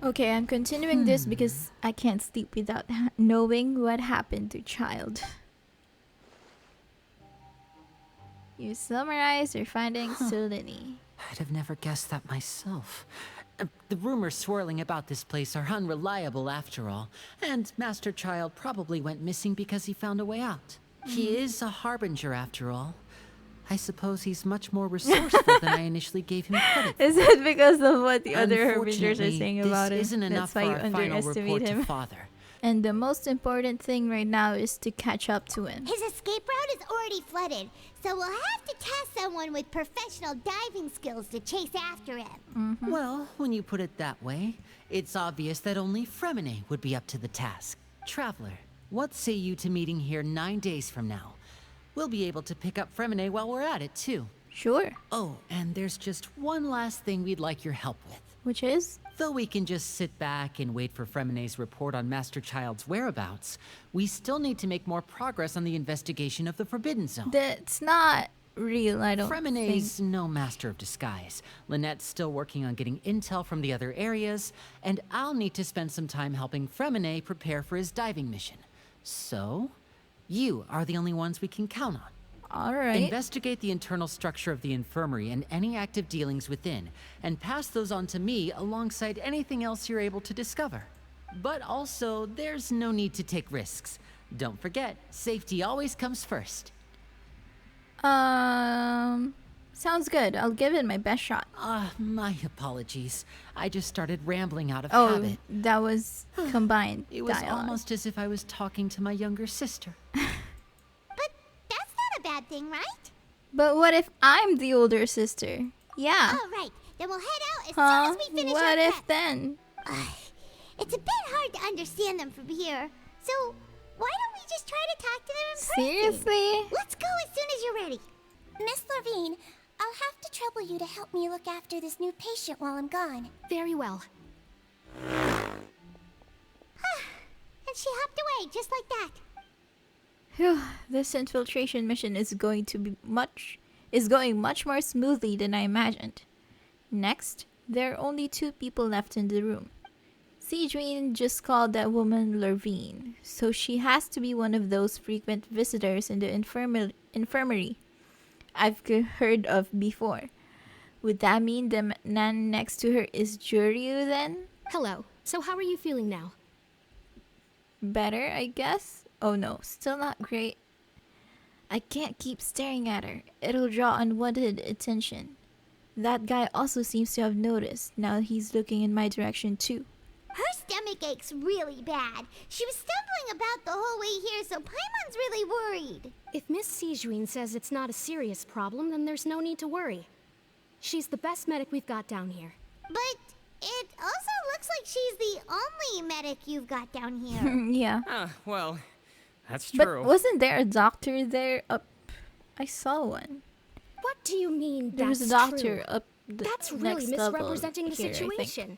Okay, I'm continuing this because I can't sleep without knowing what happened to child. You summarize your findings to Lyney. I'd have never guessed that myself. The rumors swirling about this place are unreliable after all, and Master Child probably went missing because he found a way out. He is a harbinger after all. I suppose he's much more resourceful than I initially gave him credit for. Is it because of what the other harbingers are saying about him? This isn't enough That's why for you our final underestimate report to him. Father. And the most important thing right now is to catch up to him. His escape route is already flooded, so we'll have to task someone with professional diving skills to chase after him. Well, when you put it that way, it's obvious that only FREMINET would be up to the task. Traveler, what say you to meeting here 9 days from now? We'll be able to pick up FREMINET while we're at it, too. Sure. Oh, and there's just one last thing we'd like your help with. Which is? Though we can just sit back and wait for FREMINET's report on Master Child's whereabouts, we still need to make more progress on the investigation of the Forbidden Zone. That's not real, I don't FREMINET's think. no master of disguise. Lynette's still working on getting intel from the other areas, and I'll need to spend some time helping FREMINET prepare for his diving mission. So, you are the only ones we can count on. Alright. Investigate the internal structure of the infirmary and any active dealings within, and pass those on to me alongside anything else you're able to discover. But also, there's no need to take risks. Don't forget, safety always comes first. Sounds good. I'll give it my best shot. My apologies. I just started rambling out of Oh, habit. that was combined It was dialogue. almost as if I was talking to my younger sister. But that's not a bad thing, right? But what if I'm the older sister? Yeah. All right, then we'll head out as Huh? soon as we finish What our if prep. then? It's a bit hard to understand them from here, so why don't we just try to talk to them in person? Seriously? Let's go as soon as you're ready. Miss Levine, I'll have to trouble you to help me look after this new patient while I'm gone. Very well. And she hopped away just like that. Phew, this infiltration mission is going much more smoothly than I imagined. Next, there are only 2 people left in the room. Cedrine just called that woman Levine, so she has to be one of those frequent visitors in the infirmary I've heard of before. Would that mean the man next to her is Juryu then? Hello. So how are you feeling now? Better, I guess? Oh no, still not great. I can't keep staring at her. It'll draw unwanted attention. That guy also seems to have noticed. Now he's looking in my direction too. Her stomach aches really bad. She was stumbling about the whole way here, so Paimon's really worried. If Miss Cedrine says it's not a serious problem, then there's no need to worry. She's the best medic we've got down here. But it also looks like she's the only medic you've got down here. Yeah. Well, that's But true. wasn't there a doctor there up? I saw one. What do you mean There was a that's doctor true? up the That's next really level misrepresenting the here, I think. situation.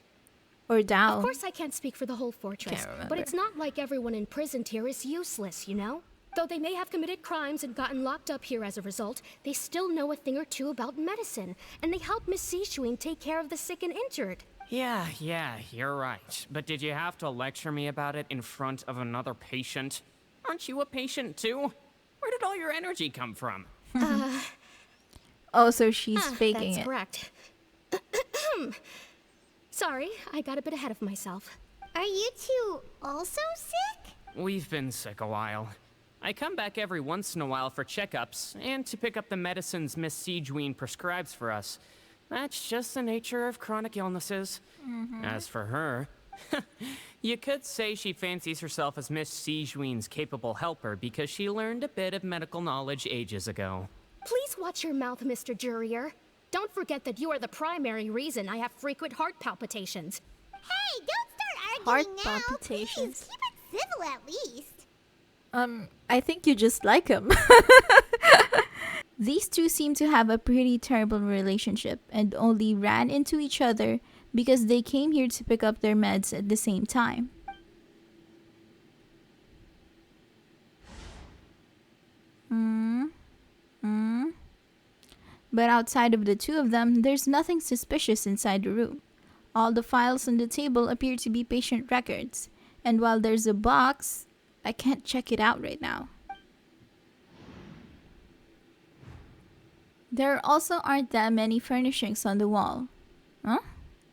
Or down. Of course I can't speak for the whole fortress, Can't remember. but it's not like everyone imprisoned here is useless, you know? Though they may have committed crimes and gotten locked up here as a result, they still know a thing or two about medicine, and they help Miss Cedrine take care of the sick and injured. Yeah, you're right. But did you have to lecture me about it in front of another patient? Aren't you a patient too? Where did all your energy come from? Oh, so she's faking That's it. correct. Sorry, I got a bit ahead of myself. Are you two also sick? We've been sick a while. I come back every once in a while for checkups and to pick up the medicines Miss Cedrine prescribes for us. That's just the nature of chronic illnesses. As for her, you could say she fancies herself as Miss Cedrine's capable helper because she learned a bit of medical knowledge ages ago. Please watch your mouth, Mr. Jurrier. Don't forget that you are the primary reason I have frequent heart palpitations. Hey, don't start Heart arguing now. palpitations. Please, keep it civil at least. I think you just like him. These two seem to have a pretty terrible relationship and only ran into each other because they came here to pick up their meds at the same time. But outside of the two of them, there's nothing suspicious inside the room. All the files on the table appear to be patient records. And while there's a box, I can't check it out right now. There also aren't that many furnishings on the wall. Huh?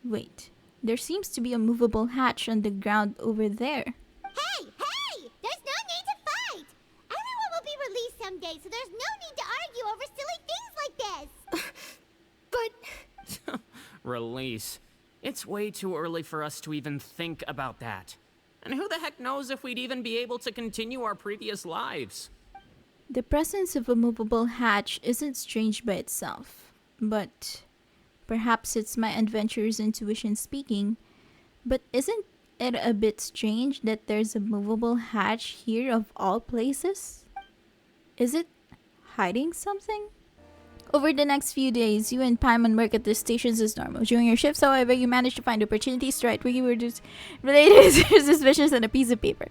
Wait. There seems to be a movable hatch on the ground over there. Hey! Hey! There's no need to fight! Everyone will be released someday, so there's no need to argue over silly things like this! But Release. It's way too early for us to even think about that. And who the heck knows if we'd even be able to continue our previous lives? The presence of a movable hatch isn't strange by itself, but perhaps it's my adventurer's intuition speaking. But isn't it a bit strange that there's a movable hatch here of all places? Is it hiding something? Over the next few days, you and Paimon work at the stations as normal. During your shifts, however, you manage to find opportunities to write wiki words related to your suspicions on a piece of paper.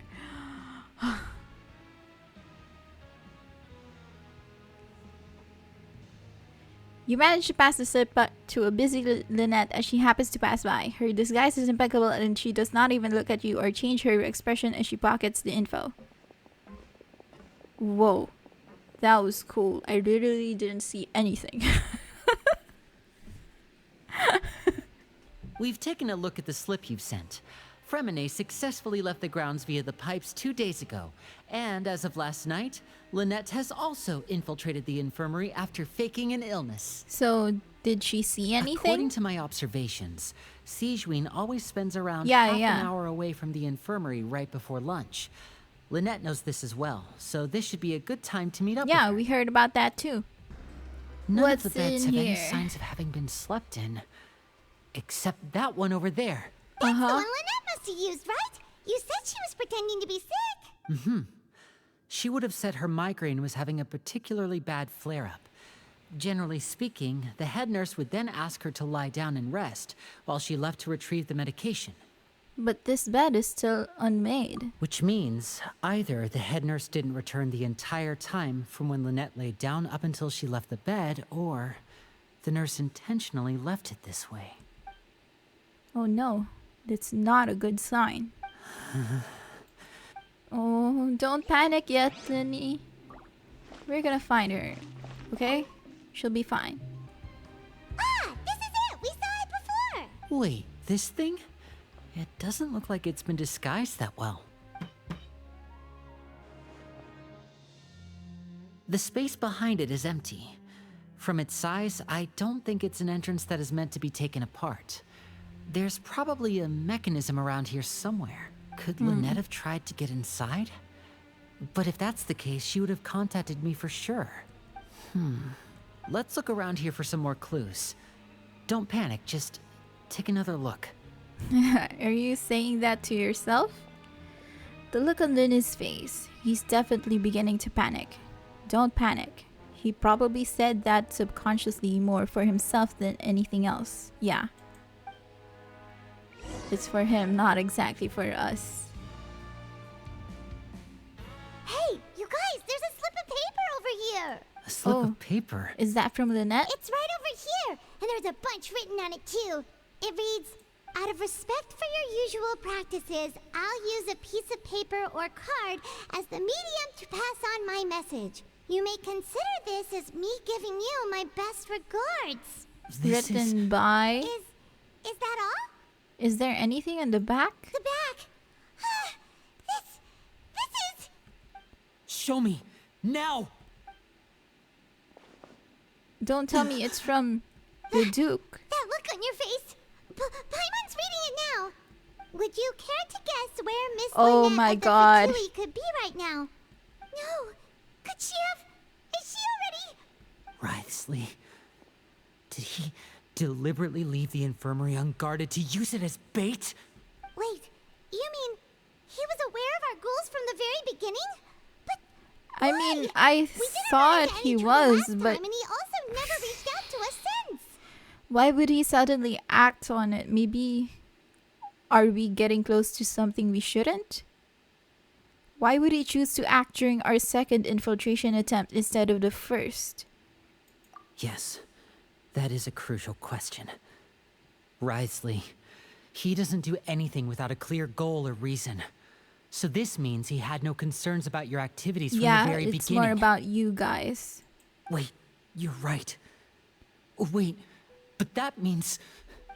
You manage to pass the slip to a busy Lynette as she happens to pass by. Her disguise is impeccable and she does not even look at you or change her expression as she pockets the info. Whoa. That was cool. I literally didn't see anything. We've taken a look at the slip you've sent. FREMINET successfully left the grounds via the pipes 2 days ago. And as of last night, Lynette has also infiltrated the infirmary after faking an illness. So, did she see anything? According to my observations, Sigewinne always spends around Yeah, half yeah. an hour away from the infirmary right before lunch. Lynette knows this as well, so this should be a good time to meet up Yeah, with her. we heard about that too. None What's of the beds in have any here? signs of having been slept in. Except that one over there. That's the one Lynette must have used, right? You said she was pretending to be sick. She would have said her migraine was having a particularly bad flare-up. Generally speaking, the head nurse would then ask her to lie down and rest while she left to retrieve the medication. But this bed is still unmade. Which means either the head nurse didn't return the entire time from when Lynette laid down up until she left the bed, or the nurse intentionally left it this way. Oh no, that's not a good sign. Oh, don't panic yet, Lyney. We're gonna find her, okay? She'll be fine. Ah! This is it! We saw it before! Wait, this thing? It doesn't look like it's been disguised that well. The space behind it is empty. From its size, I don't think it's an entrance that is meant to be taken apart. There's probably a mechanism around here somewhere. Could Lynette have tried to get inside? But if that's the case, she would have contacted me for sure. Let's look around here for some more clues. Don't panic, just take another look. Are you saying that to yourself? The look on Lyney's face, he's definitely beginning to panic. Don't panic. He probably said that subconsciously more for himself than anything else. Yeah. It's for him, not exactly for us. Hey, you guys, there's a slip of paper over here! A slip Oh. of paper. Is that from Lynette? It's right over here! And there's a bunch written on it too. It reads, "Out of respect for your usual practices, I'll use a piece of paper or card as the medium to pass on my message. You may consider this as me giving you my best regards." This is... Written by... Is that all? Is there anything on the back? The back. This is... Show me! Now! Don't tell me it's from the Duke. That look on your face. Paimon's reading it now. Would you care to guess where Miss Oh Lynette my of the God. Fatui could be right now? No. Could she have... Is she already... Wriothesley. Did he deliberately leave the infirmary unguarded to use it as bait? Wait, you mean he was aware of our goals from the very beginning? But I why? mean, I We didn't run thought into he any trouble was, last but time, and he also never reached out to us since. why would he suddenly act on it? Maybe... Are we getting close to something we shouldn't? Why would he choose to act during our second infiltration attempt instead of the first? Yes, that is a crucial question. Wriothesley, He doesn't do anything without a clear goal or reason. So this means he had no concerns about your activities from the very beginning. It's more about you guys. Wait, you're right. Wait, but that means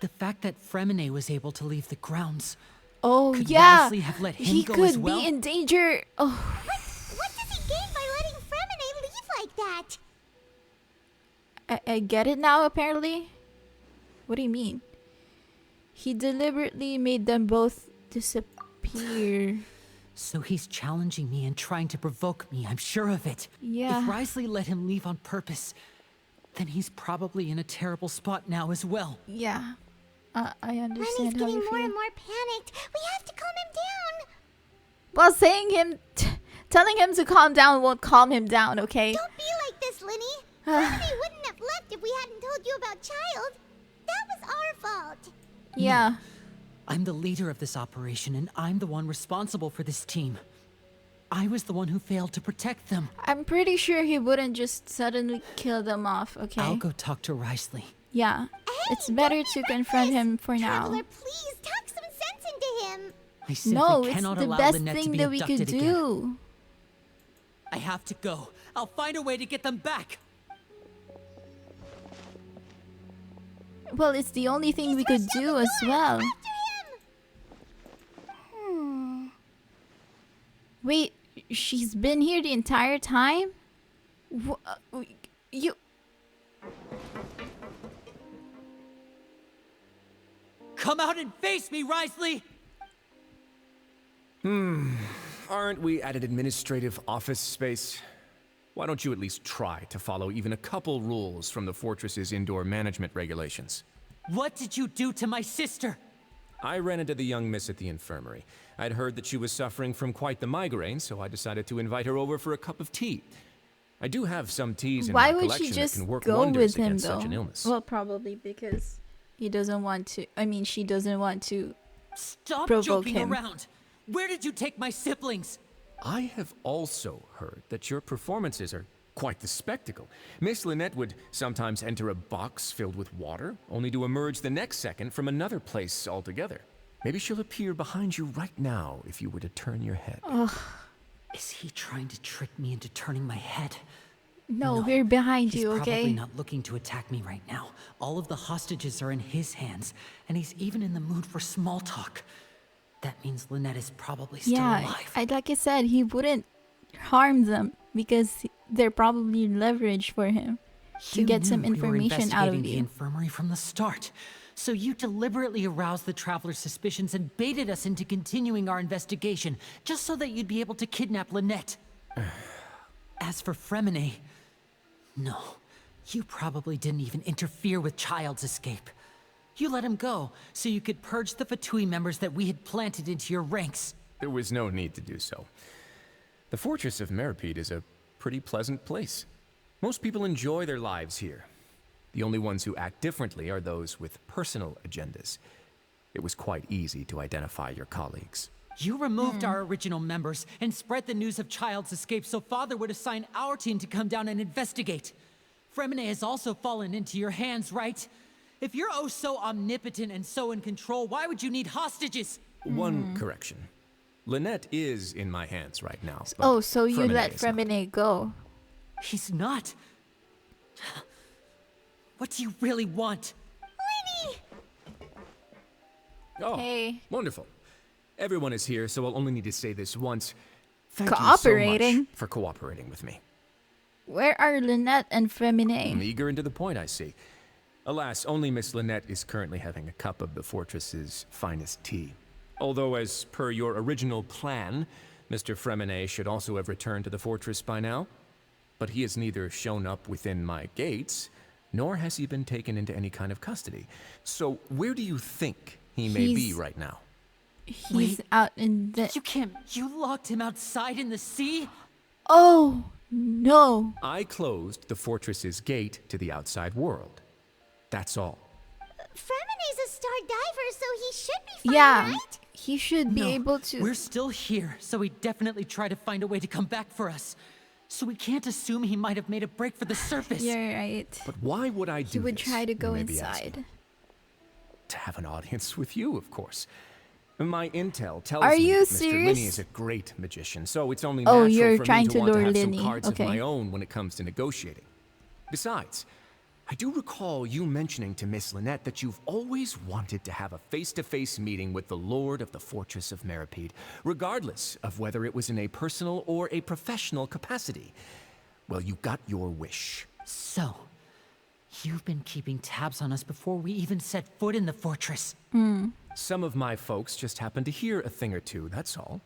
the fact that FREMINET was able to leave the grounds. Oh, Could yeah. Wiothesley have let him He go could as well? be in danger. Oh, What does he gain by letting FREMINET leave like that? I get it now, apparently. What do you mean? He deliberately made them both disappear. So he's challenging me and trying to provoke me, I'm sure of it. Yeah. If Wriothesley let him leave on purpose, then he's probably in a terrible spot now as well. Yeah. I Lenny's understand how getting you more feel. and more panicked. We have to calm him down. Well, telling him to calm down won't calm him down, okay? Don't be like this, Lyney. FREMINET wouldn't have left if we hadn't told you about Child. That was our fault. Yeah. I'm the leader of this operation, and I'm the one responsible for this team. I was the one who failed to protect them. I'm pretty sure he wouldn't just suddenly kill them off, okay? I'll go talk to Wriothesley. Yeah. It's better to confront him for now. Traveler, please talk some sense into him. I simply No, it's cannot the allow best Lynette to thing be that we could abducted again. do. I have to go. I'll find a way to get them back. Well, it's the only thing we could do as well. Wait, she's been here the entire time? You... Come out and face me, Wriothesley! Aren't we at an administrative office space? Why don't you at least try to follow even a couple rules from the fortress's indoor management regulations? What did you do to my sister? I ran into the young miss at the infirmary. I'd heard that she was suffering from quite the migraine, so I decided to invite her over for a cup of tea. I do have some teas in Why my would collection she that just can work go wonders with him, against though? such an illness. Well, probably because he doesn't want to... I mean, she doesn't want to... Stop Provoke joking him. around! Where did you take my siblings? I have also heard that your performances are quite the spectacle. Miss Lynette would sometimes enter a box filled with water, only to emerge the next second from another place altogether. Maybe she'll appear behind you right now if you were to turn your head. Is he trying to trick me into turning my head? No, we're behind He's you, probably okay? not looking to attack me right now. All of the hostages are in his hands, and he's even in the mood for small talk. That means Lynette is probably still alive. Like I said, he wouldn't harm them because they're probably leverage for him to get some information out of the you. infirmary from the start. So you deliberately aroused the traveler's suspicions and baited us into continuing our investigation, just so that you'd be able to kidnap Lynette. As for FREMINET, no, you probably didn't even interfere with Child's escape. You let him go, so you could purge the Fatui members that we had planted into your ranks. There was no need to do so. The fortress of Meripede is a pretty pleasant place. Most people enjoy their lives here. The only ones who act differently are those with personal agendas. It was quite easy to identify your colleagues. You removed our original members and spread the news of Child's escape so Father would assign our team to come down and investigate. FREMINET has also fallen into your hands, right? If you're oh so omnipotent and so in control, why would you need hostages? One correction. Lynette is in my hands right now. but Oh, so you FREMINET let is not. FREMINET go. He's not. What do you really want? Oh, Hey. wonderful. Everyone is here, so I'll only need to say this once. Thank you so Cooperating? much for cooperating with me. Where are Lynette and FREMINET? Eager and to the point, I see. Alas, only Miss Lynette is currently having a cup of the fortress's finest tea. Although, as per your original plan, Mr. FREMINET should also have returned to the fortress by now. But he has neither shown up within my gates, nor has he been taken into any kind of custody. So, where do you think he may be He's- right now? He's Wait. out in the... You locked him outside in the sea? Oh, no. I closed the fortress's gate to the outside world. That's all. FREMINET's a star diver, so he should be fine, Yeah, right? he should be No, able to... We're still here, so he definitely tried to find a way to come back for us. So we can't assume he might have made a break for the surface. You're right. But why would I do He would this, try to you go may be asking. inside. to have an audience with you, of course. My intel tells Are me you that Mr. serious? Lyney is a great magician, so it's only Oh, natural you're for trying me to to want to lure have some Lyney. cards Okay. of my own when it comes to negotiating. Besides, I do recall you mentioning to Miss Lynette that you've always wanted to have a face-to-face meeting with the Lord of the Fortress of Meripede, regardless of whether it was in a personal or a professional capacity. Well, you got your wish. So, you've been keeping tabs on us before we even set foot in the fortress. Some of my folks just happened to hear a thing or two, that's all.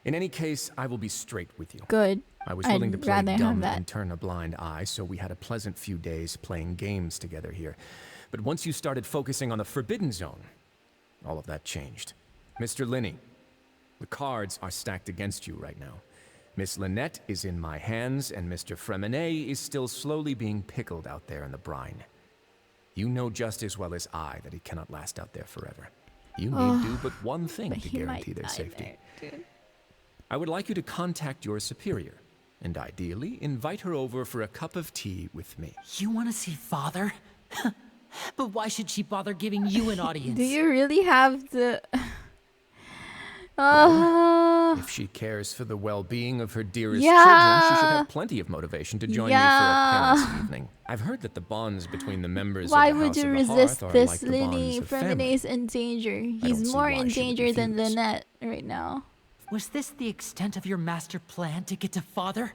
In any case, I will be straight with you. Good. I was willing to play rather have dumb that. and turn a blind eye, so we had a pleasant few days playing games together here. But once you started focusing on the Forbidden Zone, all of that changed. Mr. Lyney, the cards are stacked against you right now. Miss Lynette is in my hands, and Mr. FREMINET is still slowly being pickled out there in the brine. You know just as well as I that he cannot last out there forever. You need do but one thing But to he guarantee might their die safety. there, dude. I would like you to contact your superior, and ideally invite her over for a cup of tea with me. You want to see Father? But why should she bother giving you an audience? Do you really have the... If she cares for the well-being of her dearest Yeah. children, she should have plenty of motivation to join me for Yeah. a parents' evening. I've heard that the bonds between the members Why of the would House you of the resist Hearth are this, like the bonds Lyney? of family. FREMINET's in danger. don't He's see more why in she would danger than refuse. Lynette right now. Was this the extent of your master plan to get to Father?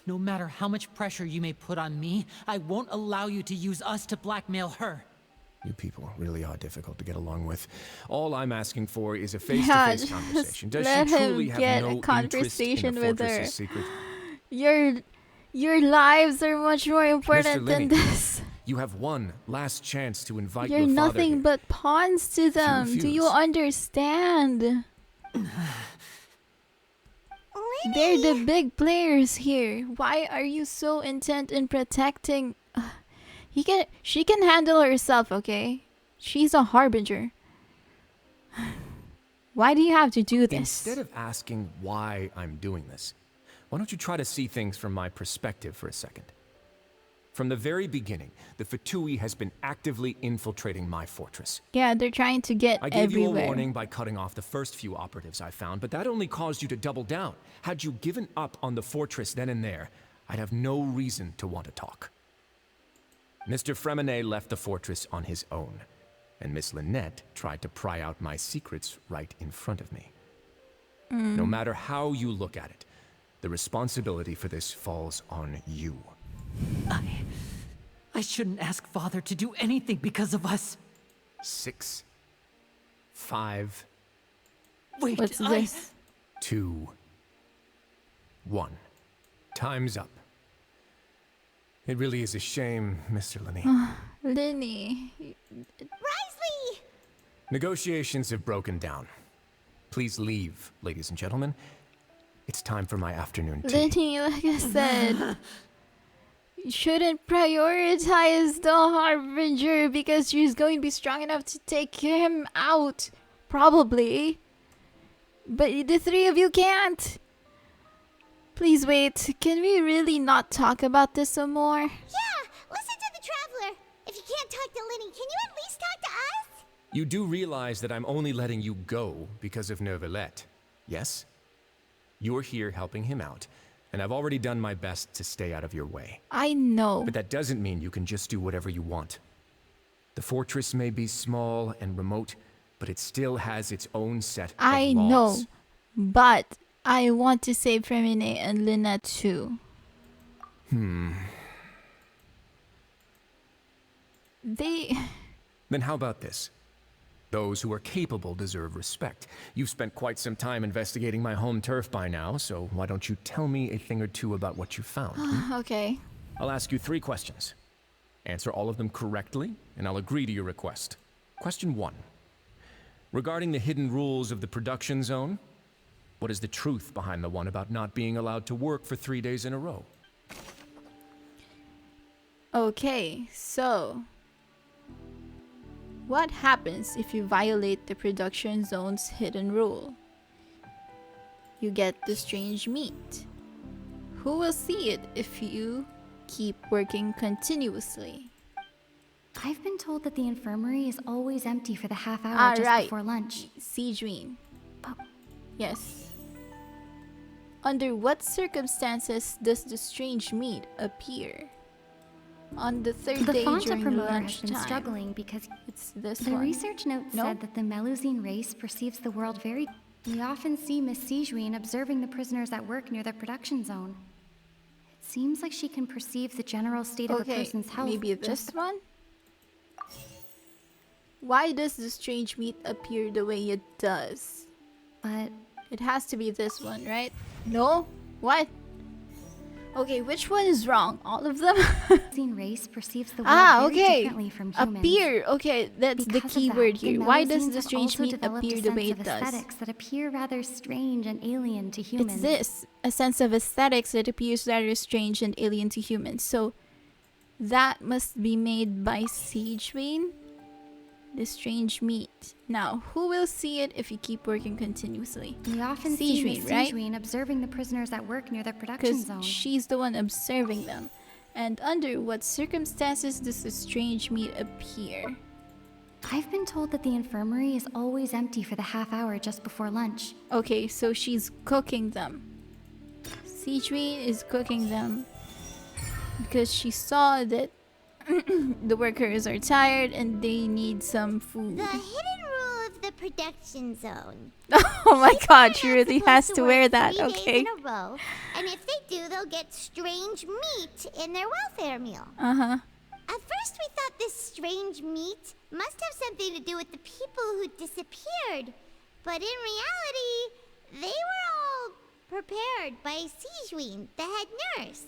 No matter how much pressure you may put on me, I won't allow you to use us to blackmail her. You people really are difficult to get along with. All I'm asking for is a Yeah, face-to-face just conversation. Does let she him truly have get a no interest in conversation the with her. fortress's secret? Your lives are much more important than Lyney, this. You have one last chance to invite You're your father nothing here. but pawns to them. Do you refuse. understand? They're the big players here. Why are you so intent in protecting? She can handle herself, okay? She's a harbinger. Why do you have to do this? Instead of asking why I'm doing this, why don't you try to see things from my perspective for a second? From the very beginning, the Fatui has been actively infiltrating my fortress. Yeah, they're trying to get I gave you everywhere. a warning by cutting off the first few operatives I found, but that only caused you to double down. Had you given up on the fortress then and there, I'd have no reason to want to talk. Mr. FREMINET left the fortress on his own, and Miss Lynette tried to pry out my secrets right in front of me. No matter how you look at it, the responsibility for this falls on you. I shouldn't ask Father to do anything because of us. 6, 5, Wait, What's this? 2, 1. Time's up. It really is a shame, Mr. Lyney. Lyney. Wriothesley! Negotiations have broken down. Please leave, ladies and gentlemen. It's time for my afternoon tea. Lyney, like I said, you shouldn't prioritize the Harbinger because she's going to be strong enough to take him out. Probably. But the three of you can't. Please wait. Can we really not talk about this some more? Yeah, listen to the Traveler. If you can't talk to Lyney, can you at least talk to us? You do realize that I'm only letting you go because of Neuvillette, yes? You're here helping him out, and I've already done my best to stay out of your way. I know. But that doesn't mean you can just do whatever you want. The fortress may be small and remote, but it still has its own set of I laws. know. But I want to save FREMINET and Lynette too. Then how about this? Those who are capable deserve respect. You've spent quite some time investigating my home turf by now, so why don't you tell me a thing or two about what you found? Okay. I'll ask you 3 questions. Answer all of them correctly, and I'll agree to your request. Question 1. Regarding the hidden rules of the production zone, what is the truth behind the one about not being allowed to work for 3 days in a row? Okay, so what happens if you violate the production zone's hidden rule? You get the strange meat. Who will see it if you keep working continuously? I've been told that the infirmary is always empty for the half hour Ah, just right. before lunch. Sijuin. Yes. Under what circumstances does the strange meat appear? On the third The day Fonta during promoter has lunchtime. been struggling because It's this the one. research note No? said that the Melusine race perceives the world very. We often see Miss Sijuin observing the prisoners at work near the production zone. It seems like she can perceive the general state of a Okay, person's health. maybe this one? Why does the strange meat appear the way it does? But It has to be this one, right? No? What? Okay, which one is wrong? All of them? Melusine race perceives the world very okay. differently from humans. Appear. Okay, that's the Because of key that, word here. Why does Melusines the have strange also meat developed appear a the way sense it of does? aesthetics that appear rather strange and alien to humans. It's this. A sense of aesthetics that appears rather strange and alien to humans. So, that must be made by Sijuin. The strange meat. Now, who will see it if you keep working continuously? We often see Sijuin, Miss right? Sijuin observing the prisoners at work near the production Because zone. she's the one observing them. And under what circumstances does the strange meat appear? I've been told that the infirmary is always empty for the half hour just before lunch. Okay, so she's cooking them. Sijuin is cooking them because she saw that the workers are tired and they need some food. The hidden rule of the production zone. Oh my god, she They're not really supposed has to work wear that, 3 okay? days in a row, and if they do, they'll get strange meat in their welfare meal. Uh-huh. At first, we thought this strange meat must have something to do with the people who disappeared. But in reality, they were all prepared by Sijuin, the head nurse.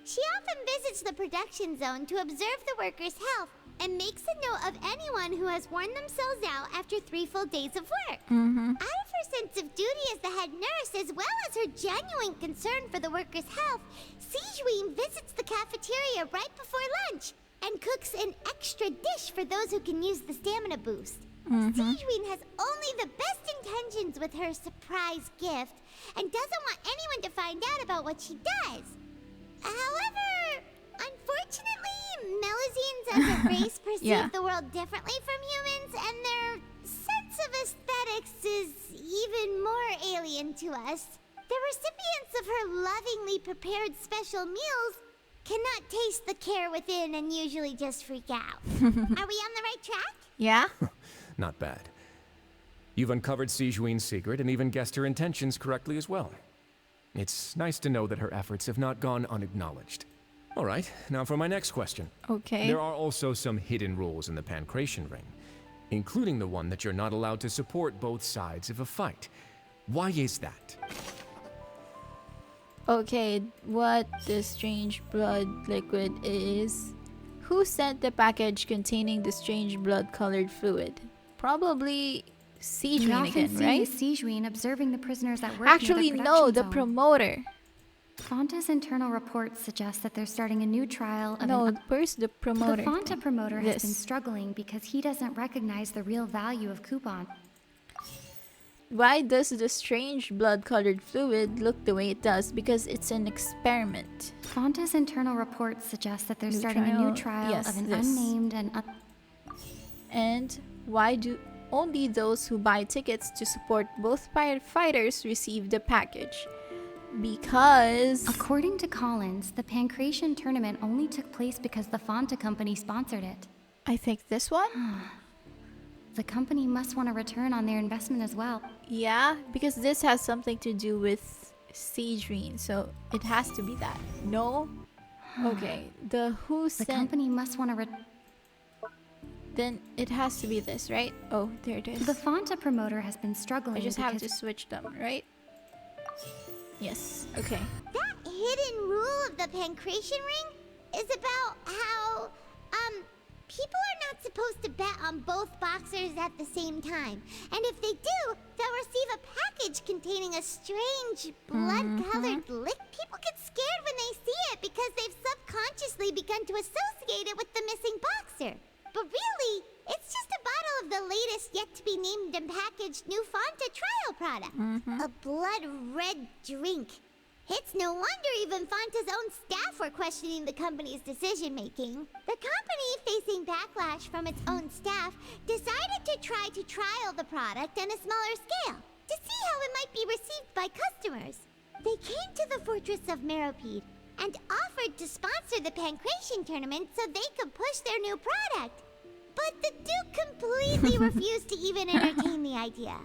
She often visits the production zone to observe the workers' health and makes a note of anyone who has worn themselves out after 3 full days of work. Out of her sense of duty as the head nurse, as well as her genuine concern for the workers' health, Sijuin visits the cafeteria right before lunch and cooks an extra dish for those who can use the stamina boost. Sijuin has only the best intentions with her surprise gift and doesn't want anyone to find out about what she does. However, unfortunately, Melusines as a race perceive Yeah. the world differently from humans, and their sense of aesthetics is even more alien to us. The recipients of her lovingly prepared special meals cannot taste the care within and usually just freak out. Are we on the right track? Yeah? Not bad. You've uncovered Sijuin's secret and even guessed her intentions correctly as well. It's nice to know that her efforts have not gone unacknowledged. All right, now for my next question. Okay. There are also some hidden rules in the Pancration Ring, including the one that you're not allowed to support both sides of a fight. Why is that? Okay, what the strange blood liquid is? Who sent the package containing the strange blood-colored fluid? Probably We Sijuin often again, see right? Miss Sijuin observing the prisoners at work Actually, near the no, production the zone. promoter. Fonta's internal reports suggest that they're starting a new trial of No, an. where's the promoter? The Fonta thing? promoter has been This. struggling because he doesn't recognize the real value of coupon. Why does the strange blood-colored fluid look the way it does? Because it's an experiment. Fonta's internal reports suggest that they're New starting a new trial, trial yes, of an this. unnamed and And why do only those who buy tickets to support both firefighters receive the package? Because According to Collins, the Pancration tournament only took place because the Fonta company sponsored it. I think this one? The company must want a return on their investment as well. Yeah, because this has something to do with Sijuin, so it has to be that. No? Okay, the who The sent... company must want a Then it has to be this, right? Oh, there it is. The Fonta promoter has been struggling I just have to because switch them, right? Yes, okay. That hidden rule of the Pancration Ring is about how, people are not supposed to bet on both boxers at the same time. And if they do, they'll receive a package containing a strange blood-colored liquid. People get scared when they see it because they've subconsciously begun to associate it with the missing boxer. But really, it's just a bottle of the latest yet-to-be-named and packaged new Fonta trial product. A blood-red drink. It's no wonder even Fonta's own staff were questioning the company's decision-making. The company, facing backlash from its own staff, decided to try to trial the product on a smaller scale, to see how it might be received by customers. They came to the fortress of Meropide and offered to sponsor the Pancration tournament so they could push their new product. But the Duke completely refused to even entertain the idea.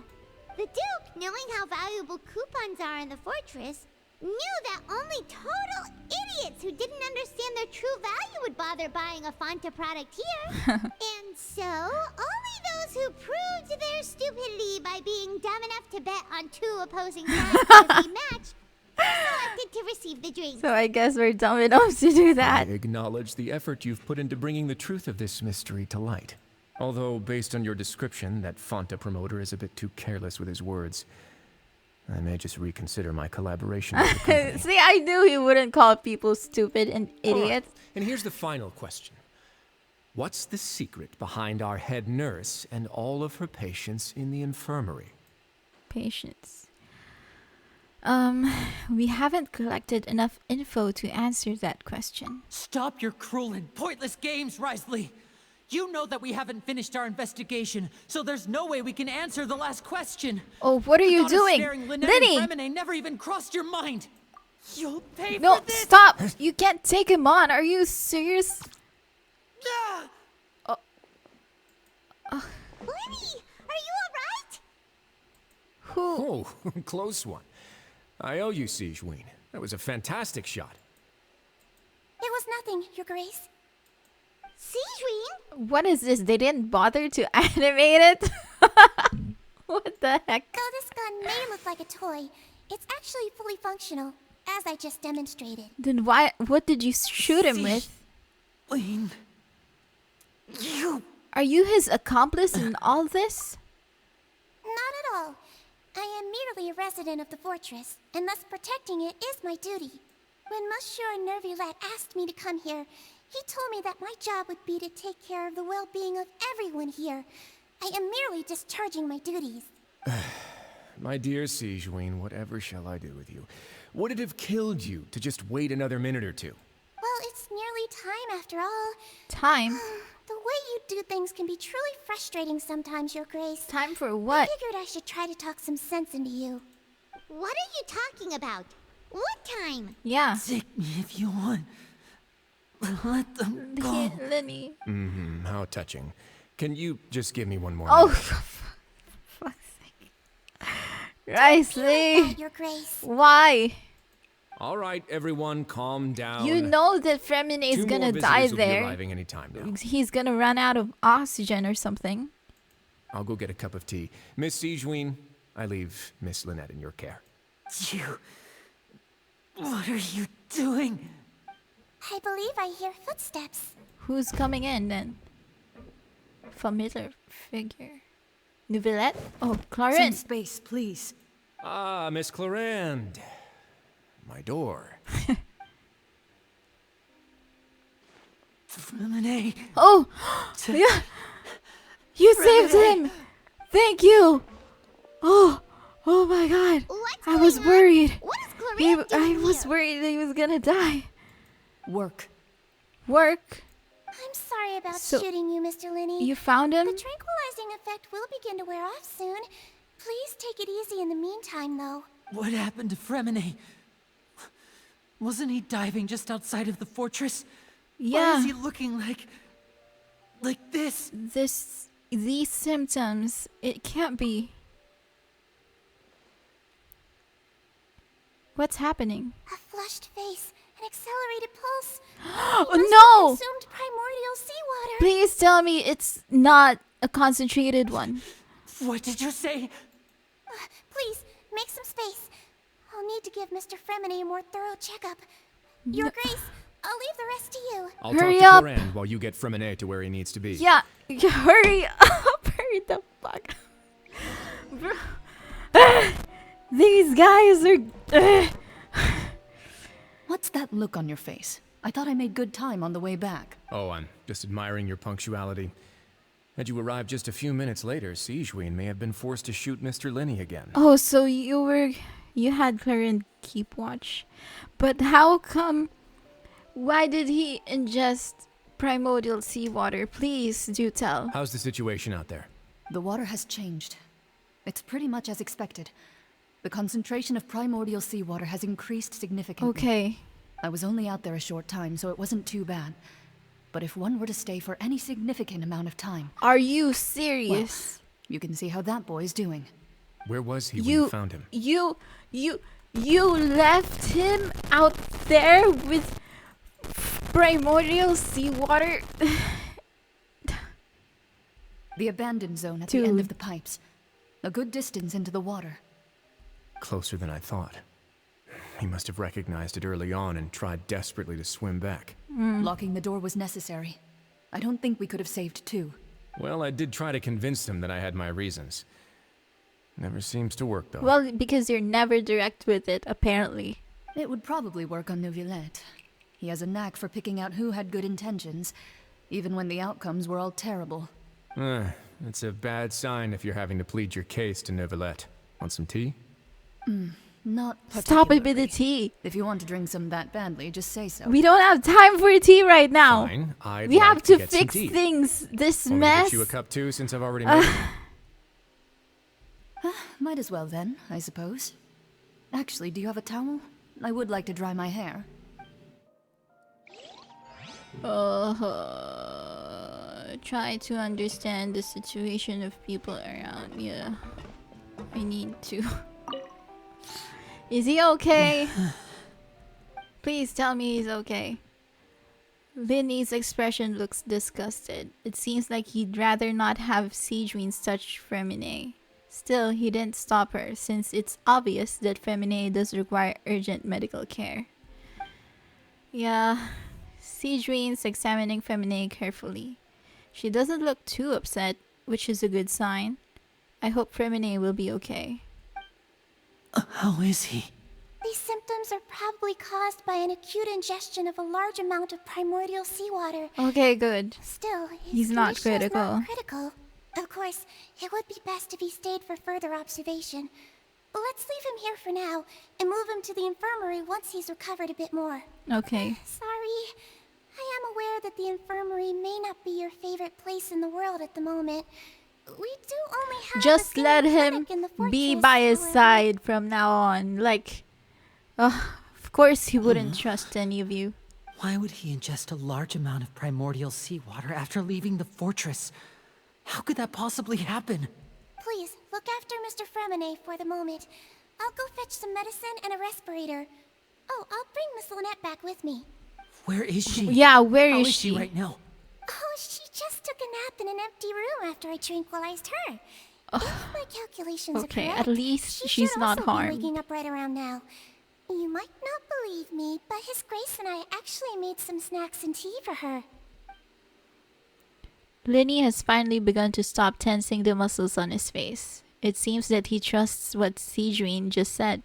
The Duke, knowing how valuable coupons are in the fortress, knew that only total idiots who didn't understand their true value would bother buying a Fanta product here. And so, only those who proved their stupidity by being dumb enough to bet on two opposing sides in a match were selected to receive the drink. So I guess we're dumb enough to do I that. acknowledge the effort you've put into bringing the truth of this mystery to light. Although, based on your description, that Fanta promoter is a bit too careless with his words. I may just reconsider my collaboration with the company. See, I knew he wouldn't call people stupid and idiots. And here's the final question. What's the secret behind our head nurse and all of her patients in the infirmary? Patience. We haven't collected enough info to answer that question. Stop your cruel and pointless games, Wriothesley. You know that we haven't finished our investigation, so there's no way we can answer the last question. Oh, what are The you thought of doing? sparing Lynette Lyney! and FREMINET never even crossed your mind. You'll pay No, for this. stop! You can't take him on. Are you serious? Ah! Lyney, are you alright? Who? Oh, close one. I owe you, Sigewinne. That was a fantastic shot. It was nothing, Your Grace. Sigewinne? What is this? They didn't bother to animate it? What the heck? Though this gun may look like a toy, it's actually fully functional, as I just demonstrated. Then why? What did you shoot him with? Sigewinne. You. Are you his accomplice in all this? Not at all. I am merely a resident of the fortress, and thus protecting it is my duty. When Monsieur Nervulette asked me to come here, he told me that my job would be to take care of the well-being of everyone here. I am merely discharging my duties. My dear Sigewinne, whatever shall I do with you? Would it have killed you to just wait another minute or two? Well, it's nearly time after all. Time? The way you do things can be truly frustrating sometimes, Your Grace. Time for I what? figured I should try to talk some sense into you. What are you talking about? What time? Yeah. Take me if you want. Let them go. Lyney. Mm-hmm, how touching. Can you just give me one more Oh, minute? for fuck's sake. Wriothesley. That, Your Grace. Why? All right, everyone, calm down. You know that FREMINET is Two gonna more die visitors will be there. arriving any time now. He's gonna run out of oxygen or something. I'll go get a cup of tea. Miss Sigewinne, I leave Miss Lynette in your care. You. What are you doing? I believe I hear footsteps. Who's coming in then? Familiar figure. Nouvellette? Oh, Some Clarence. space, please. Ah, Miss Clarende. My door. FREMINET. Oh, yeah. You saved him. Thank you. Oh my God. What's I was going on? worried. What is Clarence I doing was here? worried that he was gonna die. Work. Work. I'm sorry about So, shooting you, Mr. Linney. You found him? The tranquilizing effect will begin to wear off soon. Please take it easy in the meantime, though. What happened to FREMINET? Wasn't he diving just outside of the fortress? Why Yeah. is he looking like this? These symptoms. It can't be. What's happening? A flushed face, an accelerated pulse. Oh Must have no! consumed primordial seawater. Please tell me it's not a concentrated one. What did you say? Please, make some space. I'll need to give Mr. FREMINET a more thorough checkup. Your Grace, I'll leave the rest to you. I'll Hurry talk up. to Clarende while you get FREMINET to where he needs to be. Yeah, hurry up! Hurry the fuck. Bro. These guys are. What's that look on your face? I thought I made good time on the way back. Oh, I'm just admiring your punctuality. Had you arrived just a few minutes later, Sigewinne may have been forced to shoot Mr. Lyney again. Oh, so you were You had Clarin keep watch. But how come? Why did he ingest primordial seawater? Please do tell. How's the situation out there? The water has changed. It's pretty much as expected. The concentration of primordial seawater has increased significantly. Okay. I was only out there a short time, so it wasn't too bad. But if one were to stay for any significant amount of time... Are you serious? Well, you can see how that boy's doing. Where was he when you found him? You left him out there with primordial seawater? The abandoned zone at the end of the pipes. A good distance into the water. Closer than I thought. He must have recognized it early on and tried desperately to swim back. Locking the door was necessary. I don't think we could have saved two. Well, I did try to convince him that I had my reasons. Never seems to work, though. Well, because you're never direct with it, apparently. It would probably work on Neuvillette. He has a knack for picking out who had good intentions, even when the outcomes were all terrible. It's a bad sign if you're having to plead your case to Neuvillette. Want some tea? Not Stop it with particularly. the tea. If you want to drink some that badly, just say so. We don't have time for tea right now. Fine, I'd We like have to get some fix tea. things. This Want me to mess. get you a cup too, since I've already made it? Might as well then, I suppose. Actually, do you have a towel? I would like to dry my hair. Try to understand the situation of people around. Yeah. I need to. Is he okay? Please tell me he's okay. Lyney's expression looks disgusted. It seems like he'd rather not have Sejuine's touch FREMINET. Still, he didn't stop her, since it's obvious that FREMINET does require urgent medical care. Yeah, Sejuine's examining FREMINET carefully. She doesn't look too upset, which is a good sign. I hope FREMINET will be okay. How is he? These symptoms are probably caused by an acute ingestion of a large amount of primordial seawater. Okay, good. Still, He's not condition is critical. not critical. Of course, it would be best if he stayed for further observation. But let's leave him here for now and move him to the infirmary once he's recovered a bit more. Okay. Sorry. I am aware that the infirmary may not be your favorite place in the world at the moment. We do only have Just a let single him clinic in the be fortress, by his however. side from now on. Like, of course he wouldn't trust any of you. Why would he ingest a large amount of primordial seawater after leaving the fortress? How could that possibly happen? Please, look after Mr. FREMINET for the moment. I'll go fetch some medicine and a respirator. Oh, I'll bring Miss Lynette back with me. Where is she? Yeah, where How is is she she? right now? Oh, she just took a nap in an empty room after I tranquilized her. If my calculations Okay, are correct, at least she she's should not also harmed. be waking up right around now. You might not believe me, but His Grace and I actually made some snacks and tea for her. Lyney has finally begun to stop tensing the muscles on his face. It seems that he trusts what Sejuine just said.